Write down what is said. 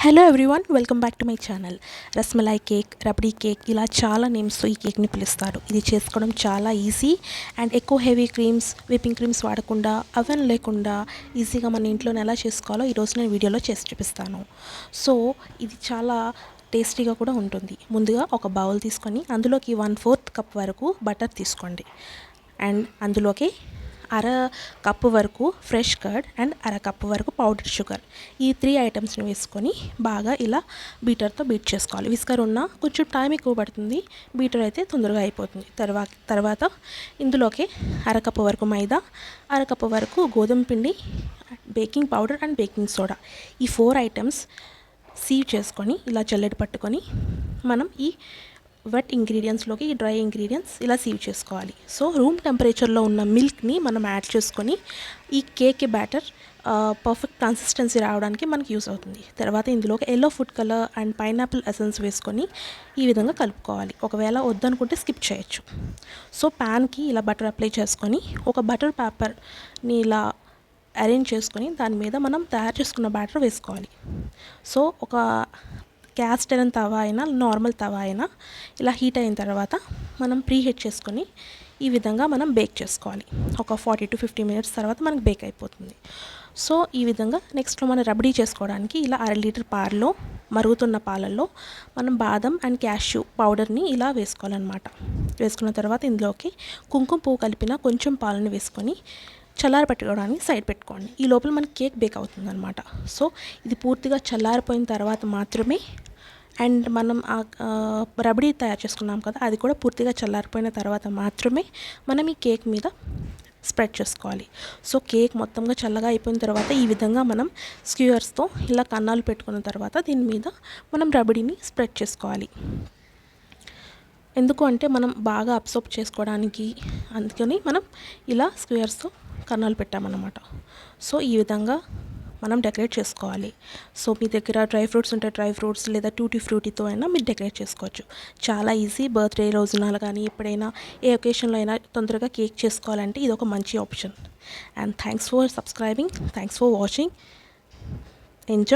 Hello everyone, welcome back to my channel. Rasmalai cake, rabdi cake, ఇలా చాలా నేమ్స్తో ఈ కేక్ని పిలుస్తారు. ఇది చేసుకోవడం చాలా ఈజీ అండ్ ఎక్కువ హెవీ క్రీమ్స్, విప్పింగ్ క్రీమ్స్ వాడకుండా, అవెన్ లేకుండా ఈజీగా మన ఇంట్లోనే ఎలా చేసుకోవాలో ఈరోజు నేను వీడియోలో చేసి చూపిస్తాను. సో ఇది చాలా టేస్టీగా కూడా ఉంటుంది. ముందుగా ఒక బౌల్ తీసుకొని అందులోకి 1/4 కప్ వరకు బటర్ తీసుకోండి. అండ్ అందులోకి అర కప్పు వరకు ఫ్రెష్ కర్డ్ అండ్ అర కప్పు వరకు పౌడర్ షుగర్, ఈ 3 ఐటమ్స్ని వేసుకొని బాగా ఇలా బీటర్తో బీట్ చేసుకోవాలి. విస్కర్ ఉన్నా కొంచెం టైం ఎక్కువ పడుతుంది, బీటర్ అయితే తొందరగా అయిపోతుంది. తర్వాత ఇందులోకి అరకప్పు వరకు మైదా, అరకప్పు వరకు గోధుమ పిండి, baking powder and baking soda, ఈ 4 ఐటమ్స్ సీవ్ చేసుకొని ఇలా జల్లెడ పట్టుకొని మనం ఈ వెట్ ఇంగ్రీడియంట్స్లోకి ఈ డ్రై ఇంగ్రీడియంట్స్ ఇలా సీవ్ చేసుకోవాలి. సో రూమ్ టెంపరేచర్లో ఉన్న మిల్క్ని మనం యాడ్ చేసుకొని ఈ కేక్ బ్యాటర్ పర్ఫెక్ట్ కన్సిస్టెన్సీ రావడానికి మనకి యూస్ అవుతుంది. తర్వాత ఇందులోకి yellow food colour and pineapple essence వేసుకొని ఈ విధంగా కలుపుకోవాలి. ఒకవేళ వద్దనుకుంటే స్కిప్ చేయొచ్చు. సో ప్యాన్కి ఇలా బటర్ అప్లై చేసుకొని ఒక బటర్ పేపర్ని ఇలా అరేంజ్ చేసుకొని దాని మీద మనం తయారు చేసుకున్న బ్యాటర్ వేసుకోవాలి. సో ఒక క్యాస్ట్ ఐరన్ తవా అయినా నార్మల్ తవా అయినా ఇలా హీట్ అయిన తర్వాత మనం ప్రీ హీట్ చేసుకొని ఈ విధంగా మనం బేక్ చేసుకోవాలి. ఒక 40 to 50 మినిట్స్ తర్వాత మనకు బేక్ అయిపోతుంది. సో ఈ విధంగా నెక్స్ట్లో మనం రబడీ చేసుకోవడానికి ఇలా 1/2 లీటర్ పాలలో మరుగుతున్న పాలల్లో మనం బాదం అండ్ క్యాష్యూ పౌడర్ని ఇలా వేసుకోవాలన్నమాట. వేసుకున్న తర్వాత ఇందులోకి కుంకుమ పువ్వు కలిపిన కొంచెం పాలను వేసుకొని చల్లారి పెట్టుకోవడానికి సైడ్ పెట్టుకోండి. ఈ లోపల మనకి కేక్ బేక్ అవుతుంది అనమాట. సో ఇది పూర్తిగా చల్లారిపోయిన తర్వాత మాత్రమే, అండ్ మనం రబడీ తయారు చేసుకున్నాం కదా, అది కూడా పూర్తిగా చల్లారిపోయిన తర్వాత మాత్రమే మనం ఈ కేక్ మీద స్ప్రెడ్ చేసుకోవాలి. సో కేక్ మొత్తంగా చల్లగా అయిపోయిన తర్వాత ఈ విధంగా మనం స్క్యూయర్స్తో ఇలా కన్నాలు పెట్టుకున్న తర్వాత దీని మీద మనం రబడీని స్ప్రెడ్ చేసుకోవాలి. ఎందుకు అంటే మనం బాగా అబ్సార్బ్ చేసుకోవడానికి, అందుకని మనం ఇలా స్క్వేర్స్తో కన్నాలు పెట్టామన్నమాట. సో ఈ విధంగా మనం డెకరేట్ చేసుకోవాలి. సో మీ దగ్గర డ్రై ఫ్రూట్స్ ఉంటే డ్రై ఫ్రూట్స్, లేదా టూటీ ఫ్రూటీతో అయినా మీరు డెకరేట్ చేసుకోవచ్చు. చాలా ఈజీ. బర్త్డే రోజున కానీ ఎప్పుడైనా ఏ ఒకేషన్లో అయినా తొందరగా కేక్ చేసుకోవాలంటే ఇది ఒక మంచి option. And thanks for subscribing, thanks for watching, enjoy.